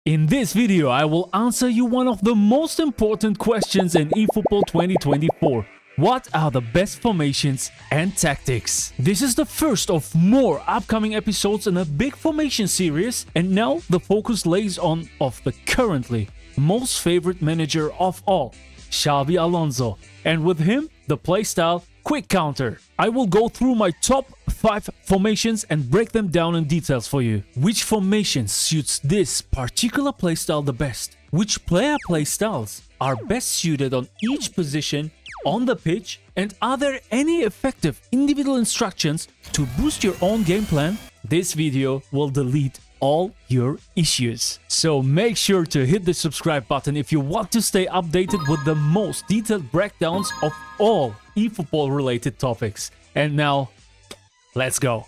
In this video, I will answer you one of the most important questions in eFootball 2024. What are the best formations and tactics? This is the first of more upcoming episodes in a big formation series, and now the focus lays on the currently most favorite manager of all, Xabi Alonso, and with him, the playstyle Quick Counter. I will go through my top 5 formations and break them down in details for you. Which formation suits this particular playstyle the best? Which player playstyles are best suited on each position on the pitch? And are there any effective individual instructions to boost your own game plan? This video will delete all your issues. So make sure to hit the subscribe button if you want to stay updated with the most detailed breakdowns of all eFootball related topics. And now, let's go.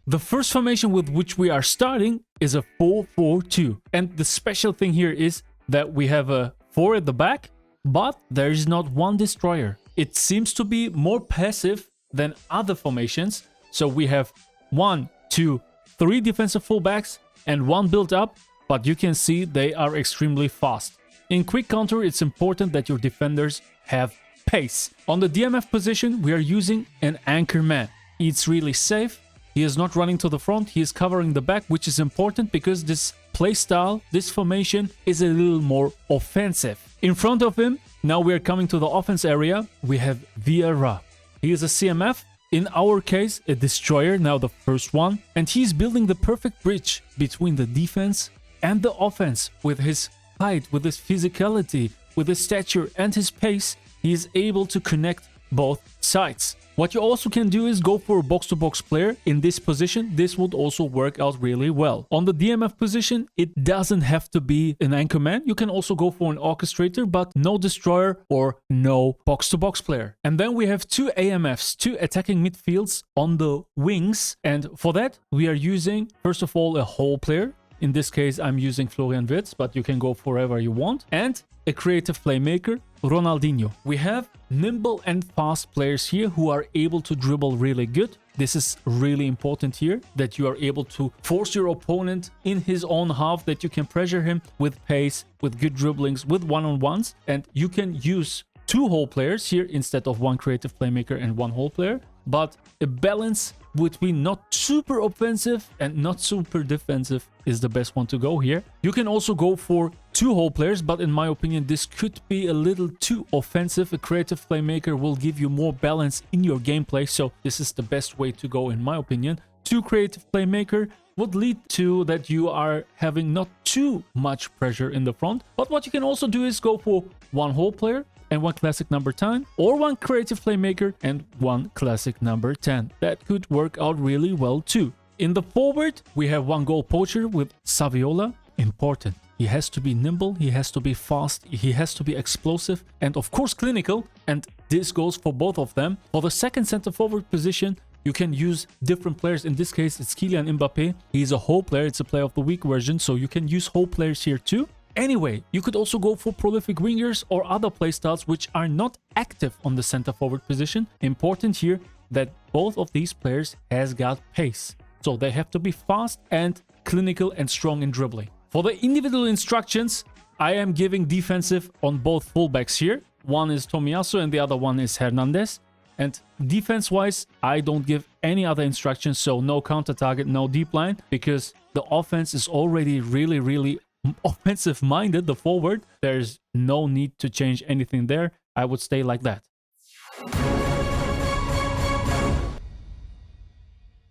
The first formation with which we are starting is a 4-4-2. And the special thing here is that we have a 4 at the back, but there is not one destroyer. It seems to be more passive than other formations. So we have 1, 2, 3 defensive fullbacks and 1 build up, but you can see they are extremely fast. In quick counter, it's important that your defenders have pace. On the DMF position, we are using an anchor man. It's really safe. He is not running to the front, he is covering the back, which is important because this playstyle, this formation is a little more offensive. In front of him, now we are coming to the offense area, we have Vieira. He is a CMF, in our case a destroyer, now the first one, and he's building the perfect bridge between the defense and the offense. With his height, with his physicality, with his stature and his pace, he is able to connect both sides. What you also can do is go for a box-to-box player in this position. This would also work out really well. On the DMF position, it doesn't have to be an anchor man. You can also go for an orchestrator, but no destroyer or no box-to-box player. And then we have 2 AMFs, 2 attacking midfields on the wings. And for that, we are using, first of all, a whole player. In this case, I'm using Florian Wirtz, but you can go for wherever you want. And a creative playmaker, Ronaldinho. We have nimble and fast players here who are able to dribble really good. This is really important here, that you are able to force your opponent in his own half, that you can pressure him with pace, with good dribblings, with one-on-ones. And you can use 2 whole players here instead of 1 creative playmaker and 1 whole player. But a balance between not super offensive and not super defensive is the best one to go here. You can also go for 2 whole players, but in my opinion, this could be a little too offensive. A creative playmaker will give you more balance in your gameplay, so this is the best way to go in my opinion. 2 creative playmaker would lead to that you are having not too much pressure in the front. But what you can also do is go for 1 whole player and 1 classic number 10, or 1 creative playmaker and 1 classic number 10. That could work out really well too. In the forward, we have 1 goal poacher with Saviola. Important. He has to be nimble, he has to be fast, he has to be explosive, and of course clinical. And this goes for both of them. For the second center forward position, you can use different players. In this case, it's Kylian Mbappe. He's a whole player. It's a player of the week version, so you can use whole players here too. Anyway, you could also go for prolific wingers or other playstyles which are not active on the center forward position. Important here that both of these players has got pace. So they have to be fast and clinical and strong in dribbling. For the individual instructions, I am giving defensive on both fullbacks here. One is Tomiyasu and the other one is Hernandez. And defense-wise, I don't give any other instructions. So no counter target, no deep line, because the offense is already really offensive minded, the forward. There's no need to change anything there. I would stay like that.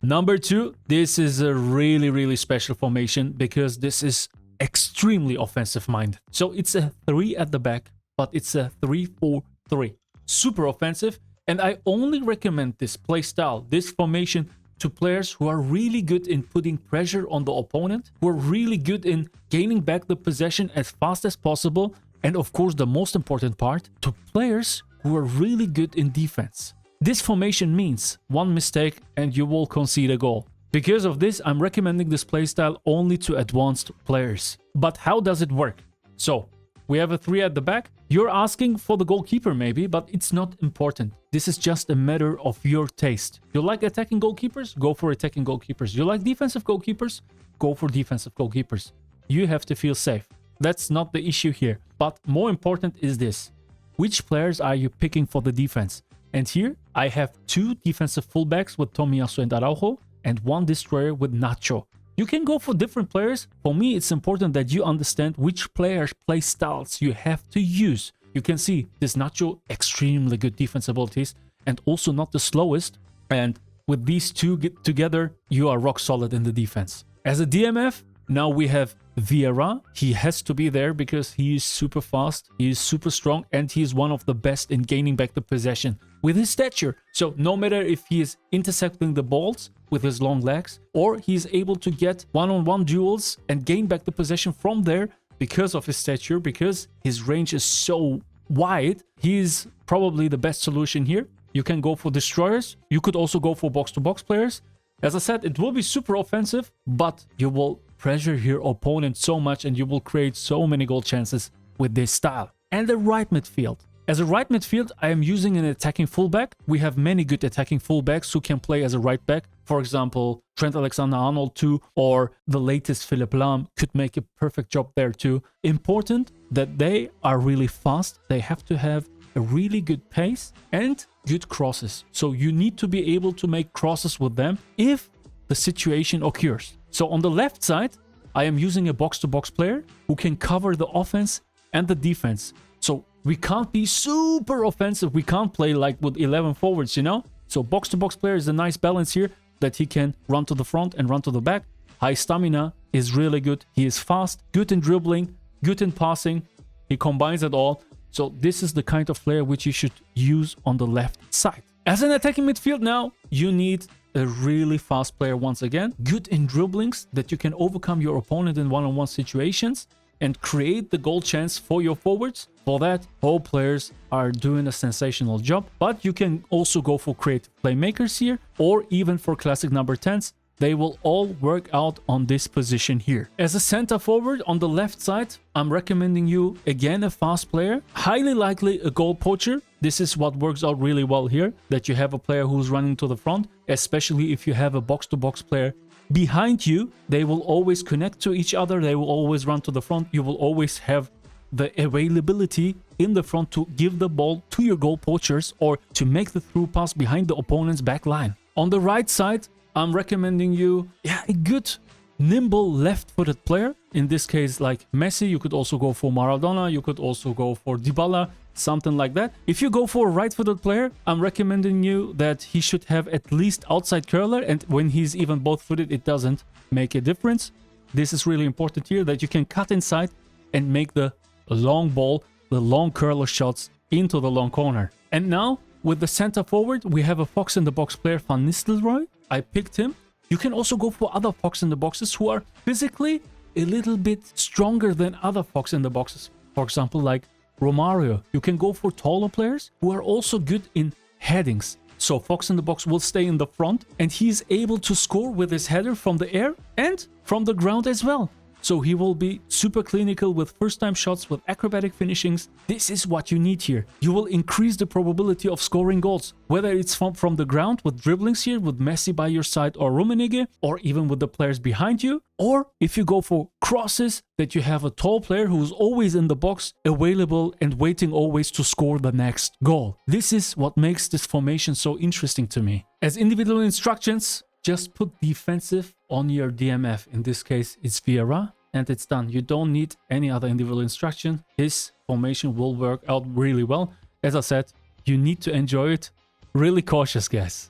Number 2, this is a really special formation because this is extremely offensive minded. So it's a 3 at the back, but it's a 3-4-3. Super offensive, and I only recommend this playstyle, this formation, to players who are really good in putting pressure on the opponent, who are really good in gaining back the possession as fast as possible, and of course the most important part, to players who are really good in defense. This formation means 1 mistake and you will concede a goal. Because of this, I'm recommending this playstyle only to advanced players. But how does it work? So, We have a 3 at the back. You're asking for the goalkeeper maybe, but it's not important. This is just a matter of your taste. You like attacking goalkeepers? Go for attacking goalkeepers. You like defensive goalkeepers? Go for defensive goalkeepers. You have to feel safe. That's not the issue here. But more important is this. Which players are you picking for the defense? And here I have 2 defensive fullbacks with Tomiyasu and Araujo and 1 destroyer with Nacho. You can go for different players. For me, it's important that you understand which players' play styles you have to use. You can see this Nacho, extremely good defense abilities and also not the slowest. And with these 2 together, you are rock solid in the defense. As a DMF, now we have Vieira. He has to be there because he is super fast, he is super strong, and he is one of the best in gaining back the possession with his stature. So no matter if he is intercepting the balls with his long legs, or he is able to get one-on-one duels and gain back the possession from there because of his stature, because his range is so wide, he is probably the best solution here. You can go for destroyers. You could also go for box-to-box players. As I said, it will be super offensive, but you will pressure your opponent so much and you will create so many goal chances with this style. And the right midfield. As a right midfield, I am using an attacking fullback. We have many good attacking fullbacks who can play as a right back. For example, Trent Alexander-Arnold too, or the latest Philipp Lahm could make a perfect job there too. Important that they are really fast. They have to have a really good pace and good crosses. So you need to be able to make crosses with them if the situation occurs. So on the left side, I am using a box-to-box player who can cover the offense and the defense. So we can't be super offensive. We can't play like with 11 forwards, you know? So box-to-box player is a nice balance here that he can run to the front and run to the back. High stamina is really good. He is fast, good in dribbling, good in passing. He combines it all. So this is the kind of player which you should use on the left side. As an attacking midfield now, you need a really fast player once again. Good in dribblings that you can overcome your opponent in one-on-one situations and create the goal chance for your forwards. For that, all players are doing a sensational job. But you can also go for creative playmakers here or even for classic number 10s. They will all work out on this position here. As a center forward on the left side, I'm recommending you again a fast player, highly likely a goal poacher. This is what works out really well here, that you have a player who's running to the front, especially if you have a box-to-box player behind you. They will always connect to each other. They will always run to the front. You will always have the availability in the front to give the ball to your goal poachers or to make the through pass behind the opponent's back line. On the right side, I'm recommending you a good, nimble, left-footed player. In this case, like Messi, you could also go for Maradona. You could also go for Dybala, something like that. If you go for a right-footed player, I'm recommending you that he should have at least outside curler. And when he's even both-footed, it doesn't make a difference. This is really important here, that you can cut inside and make the long ball, the long curler shots into the long corner. And now, with the center forward, we have a fox in the box player, Van Nistelrooy. I picked him. You can also go for other fox in the boxes who are physically a little bit stronger than other fox in the boxes. For example, like Romario. You can go for taller players who are also good in headings. So fox in the box will stay in the front and he is able to score with his header from the air and from the ground as well. So he will be super clinical with first-time shots, with acrobatic finishings. This is what you need here. You will increase the probability of scoring goals, whether it's from the ground with dribblings here, with Messi by your side or Rummenigge, or even with the players behind you. Or if you go for crosses, that you have a tall player who's always in the box, available and waiting always to score the next goal. This is what makes this formation so interesting to me. As individual instructions, just put defensive on your DMF. In this case, it's Vieira, and it's done. You don't need any other individual instruction. His formation will work out really well. As I said, you need to enjoy it. Really cautious, guys.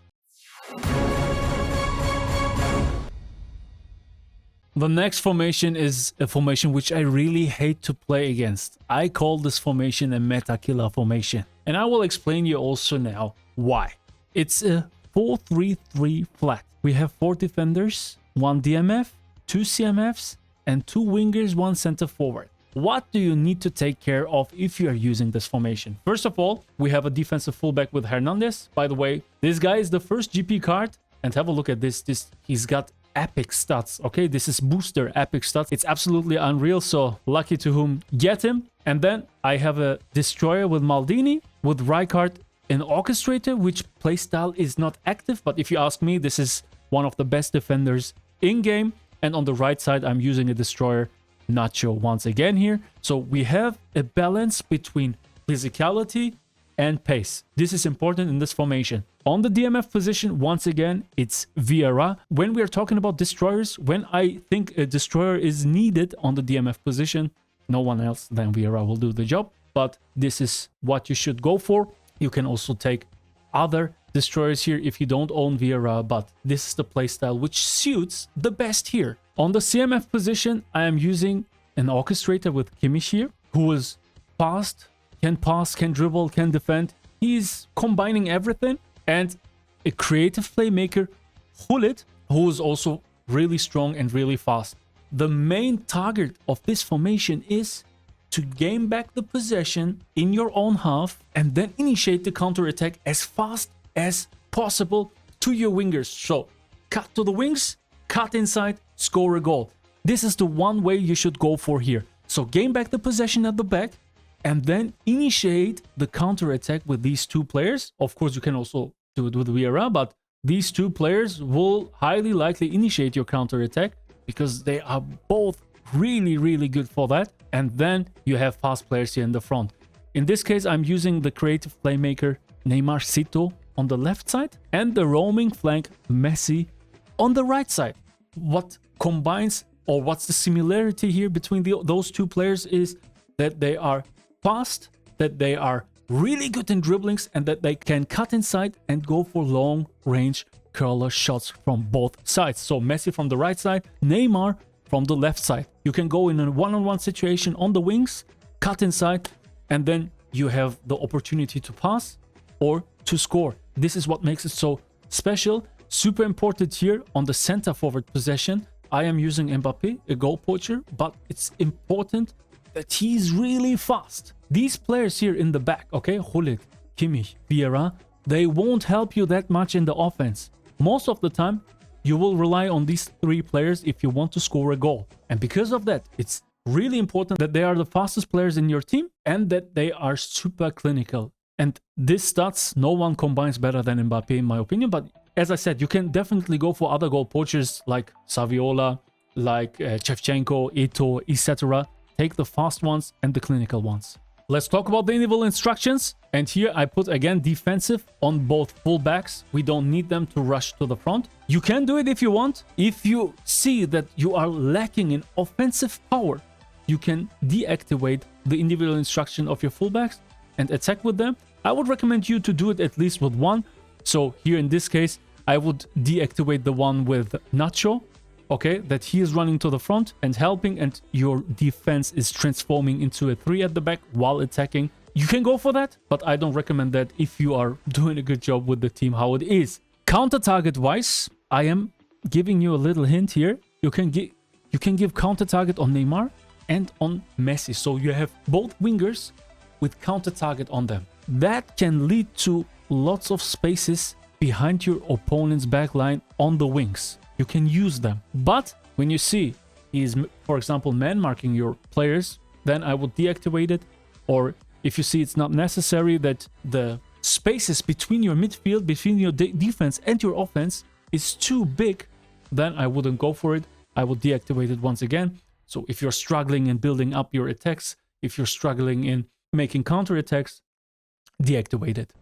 The next formation is a formation which I really hate to play against. I call this formation a meta killer formation. And I will explain you also now why. It's a 4-3-3 flat. We have 4 defenders, 1 DMF, 2 CMFs, and 2 wingers, 1 center forward. What do you need to take care of if you are using this formation? First of all, we have a defensive fullback with Hernandez. By the way, this guy is the first GP card. And have a look at this. He's got epic stats, okay? This is booster epic stats. It's absolutely unreal, so lucky to whom get him. And then I have a destroyer with Maldini, with Rijkaard, an orchestrator, which playstyle is not active, but if you ask me, this is one of the best defenders in game. And on the right side, I'm using a destroyer, Nacho, once again here. So we have a balance between physicality and pace. This is important in this formation. On the DMF position, once again, it's Vieira. When we are talking about destroyers, when I think a destroyer is needed on the DMF position, no one else than Vieira will do the job. But this is what you should go for. You can also take other destroyers here if you don't own Vieira, but this is the playstyle which suits the best here. On the CMF position, I am using an orchestrator with Kimmich here, who is fast, can dribble, can defend. He's combining everything. And a creative playmaker, Hullet, who is also really strong and really fast. The main target of this formation is to gain back the possession in your own half and then initiate the counter-attack as fast as possible to your wingers. So, cut to the wings, cut inside, score a goal. This is the one way you should go for here. So, gain back the possession at the back and then initiate the counter-attack with these two players. Of course, you can also do it with Vieira, but these two players will highly likely initiate your counter-attack because they are both really, really good for that. And then you have fast players here in the front. In this case, I'm using the creative playmaker Neymar Sito on the left side and the roaming flank Messi on the right side. What combines, or what's the similarity here between those two players is that they are fast, that they are really good in dribblings, and that they can cut inside and go for long range curler shots from both sides. So Messi from the right side, Neymar from the left side. You can go in a one-on-one situation on the wings, cut inside, and then you have the opportunity to pass or to score. This is what makes it so special. Super important here on the center forward possession. I am using Mbappe, a goal poacher, but it's important that he's really fast. These players here in the back, okay, Hullet, Kimmich, Vieira, they won't help you that much in the offense. Most of the time, you will rely on these three players if you want to score a goal. And because of that, it's really important that they are the fastest players in your team and that they are super clinical. And this stats, no one combines better than Mbappe in my opinion. But as I said, you can definitely go for other goal poachers like Saviola, like Shevchenko, Eto'o, etc. Take the fast ones and the clinical ones. Let's talk about the individual instructions. And here I put again defensive on both fullbacks. We don't need them to rush to the front. You can do it if you want. If you see that you are lacking in offensive power, you can deactivate the individual instruction of your fullbacks and attack with them. I would recommend you to do it at least with one. So here in this case, I would deactivate the one with Nacho. Okay, that he is running to the front and helping, and your defense is transforming into a 3 at the back while attacking. You can go for that, but I don't recommend that if you are doing a good job with the team how it is. Counter target wise, I am giving you a little hint here. You can give counter target on Neymar and on Messi. So you have both wingers with counter target on them. That can lead to lots of spaces behind your opponent's backline on the wings. You can use them. But when you see he's, for example, man marking your players, then I would deactivate it. Or if you see it's not necessary, that the spaces between your midfield, between your defense and your offense is too big, then I wouldn't go for it. I would deactivate it once again. So if you're struggling in building up your attacks, if you're struggling in making counter attacks, deactivate it.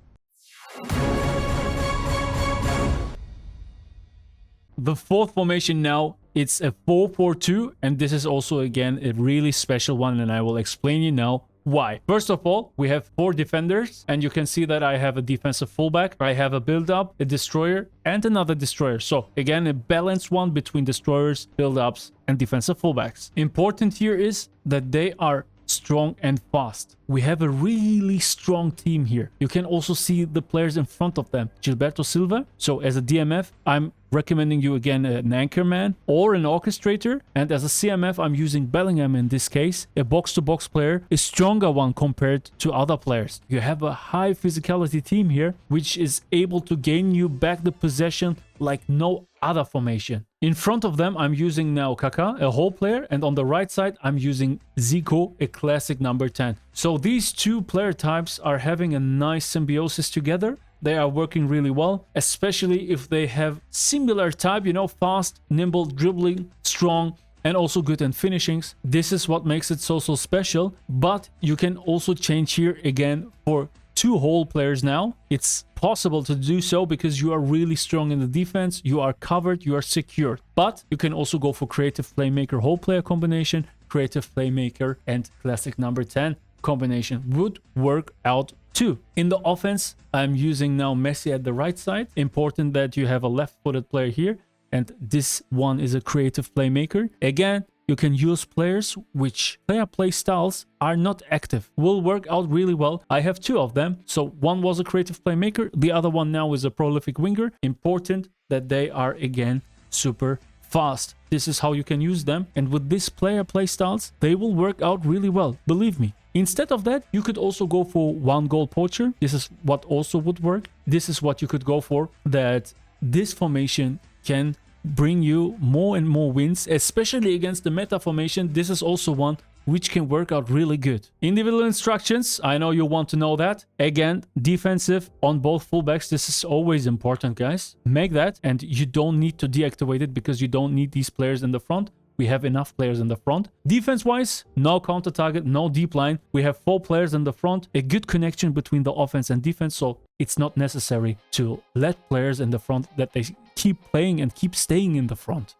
The fourth formation now, it's a 4-4-2, and this is also again a really special one, and I will explain you now why. First of all, we have 4 defenders, and you can see that I have a defensive fullback, I have a build-up, a destroyer, and another destroyer. So again, a balanced one between destroyers, build-ups, and defensive fullbacks. Important here is that they are strong and fast. We have a really strong team here. You can also see the players in front of them. Gilberto Silva. So as a DMF, I'm recommending you again an anchor man or an orchestrator. And as a CMF, I'm using Bellingham in this case. A box-to-box player, a stronger one compared to other players. You have a high physicality team here, which is able to gain you back the possession like no other formation. In front of them, I'm using now Kaká, a whole player, and on the right side, I'm using Zico, a classic number 10. So these two player types are having a nice symbiosis together. They are working really well, especially if they have similar type, you know, fast, nimble, dribbling, strong, and also good in finishings. This is what makes it so special. But you can also change here again for two whole players now. It's possible to do so because you are really strong in the defense, you are covered, you are secure. But you can also go for creative playmaker whole player combination, creative playmaker and classic number 10 combination would work out too. In the offense, I'm using now Messi at the right side. Important that you have a left-footed player here, and this one is a creative playmaker. Again, you can use players which play styles are not active. Will work out really well. I have two of them. So one was a creative playmaker. The other one now is a prolific winger. Important that they are again super fast. This is how you can use them. And with this play styles, they will work out really well. Believe me. Instead of that, you could also go for one goal poacher. This is what also would work. This is what you could go for. That this formation can bring you more and more wins, especially against the meta formation. This is also one which can work out really good. Individual instructions, I know you want to know that. Again, defensive on both fullbacks. This is always important, guys. Make that, and you don't need to deactivate it because you don't need these players in the front. We have enough players in the front. Defense-wise, no counter target, no deep line. We have 4 players in the front, a good connection between the offense and defense, so it's not necessary to let players in the front that they keep playing and keep staying in the front.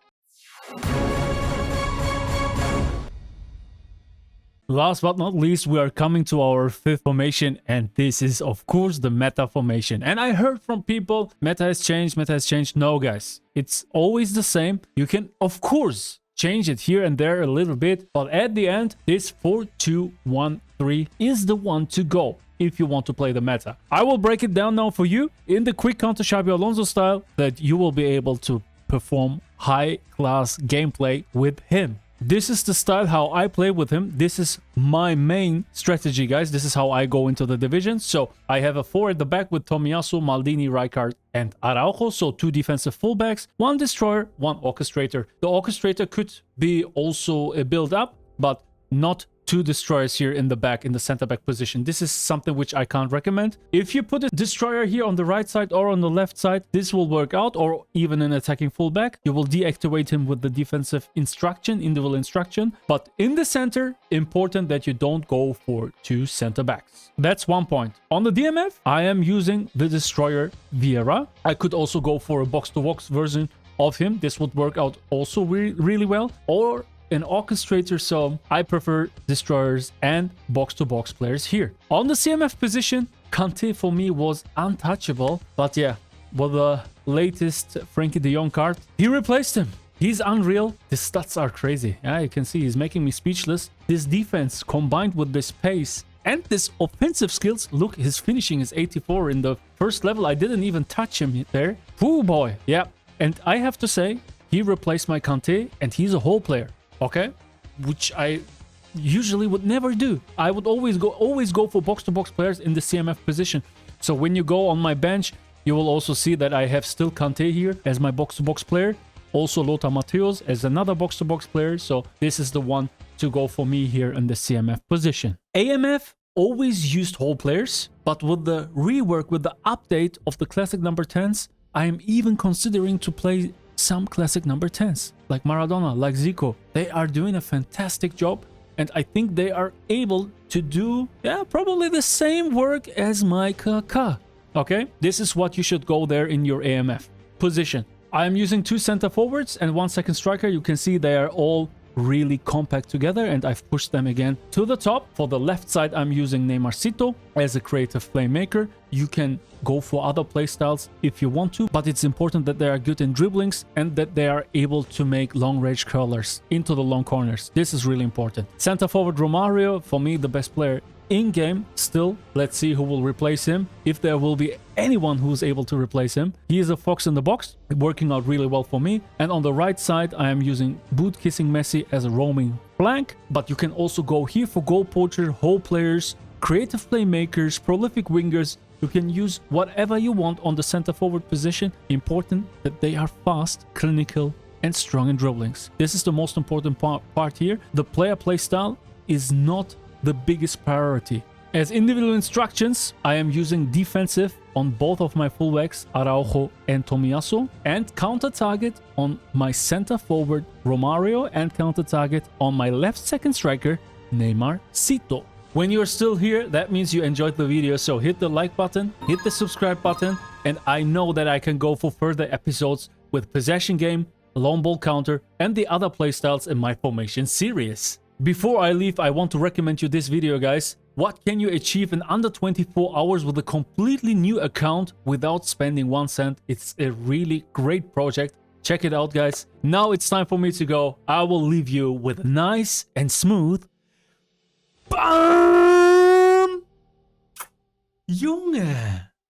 Last but not least, we are coming to our 5th formation, and this is of course the meta formation. And I heard from people, meta has changed, meta has changed. No, guys, it's always the same. You can of course change it here and there a little bit, but at the end, this 4-2-1-3 is the one to go if you want to play the meta. I will break it down now for you in the quick counter Xabi Alonso style that you will be able to perform high-class gameplay with him. This is the style how I play with him. This is my main strategy, guys. This is how I go into the division. So I have a 4 at the back with Tomiyasu, Maldini, Rijkaard, and Araujo. So 2 defensive fullbacks, 1 destroyer, 1 orchestrator. The orchestrator could be also a build-up, but not 2 destroyers here in the back, in the center back position. This is something which I can't recommend. If you put a destroyer here on the right side or on the left side, this will work out, or even an attacking fullback. You will deactivate him with the defensive instruction, individual instruction. But in the center, important that you don't go for 2 center backs. That's one point. On the DMF, I am using the destroyer Vieira. I could also go for a box-to-box version of him. This would work out also really well. Or an orchestrator, so I prefer destroyers and box-to-box players here. On the CMF position, Kanté for me was untouchable, but yeah, with the latest Frankie de Jong card, he replaced him. He's unreal. The stats are crazy. Yeah, you can see he's making me speechless. This defense combined with this pace and this offensive skills. Look, his finishing is 84 in the first level. I didn't even touch him there. Oh boy. Yeah, and I have to say, he replaced my Kanté, and he's a whole player. Okay, which I usually would never do. I would always go for box-to-box players in the CMF position. So when you go on my bench, you will also see that I have still Kanté here as my box-to-box player. Also Lothar Matthäus as another box-to-box player. So this is the one to go for me here in the CMF position. AMF always used whole players, but with the rework, with the update of the classic number 10s, I am even considering to play some classic number 10s like Maradona, like Zico. They are doing a fantastic job, and I think they are able to do probably the same work as my Kaká. Okay, this is what you should go there in your AMF position. I am using 2 center forwards and 1 second striker. You can see they are all really compact together, and I've pushed them again to the top. For the left side, I'm using Neymarcito as a creative playmaker. You can go for other playstyles if you want to, but it's important that they are good in dribblings and that they are able to make long range curlers into the long corners. This is really important. Center forward Romario, for me the best player in game still. Let's see who will replace him, if there will be anyone who's able to replace him. He is a fox in the box, working out really well for me. And on the right side, I am using boot kissing Messi as a roaming flank, but you can also go here for goal poacher, whole players, creative playmakers, prolific wingers, You can use whatever you want on the center forward position. Important that they are fast, clinical, and strong in dribblings. This is the most important part here. The player play style is not the biggest priority. As individual instructions, I am using defensive on both of my fullbacks, Araujo and Tomiyasu, and counter target on my center forward, Romario, and counter target on my left second striker, Neymar Sito. When you're still here, that means you enjoyed the video, so hit the like button, hit the subscribe button, and I know that I can go for further episodes with possession game, long ball counter, and the other playstyles in my formation series. Before I leave, I want to recommend you this video, guys. What can you achieve in under 24 hours with a completely new account without spending 1 cent? It's a really great project. Check it out, guys. Now it's time for me to go. I will leave you with a nice and smooth BAM! Junge!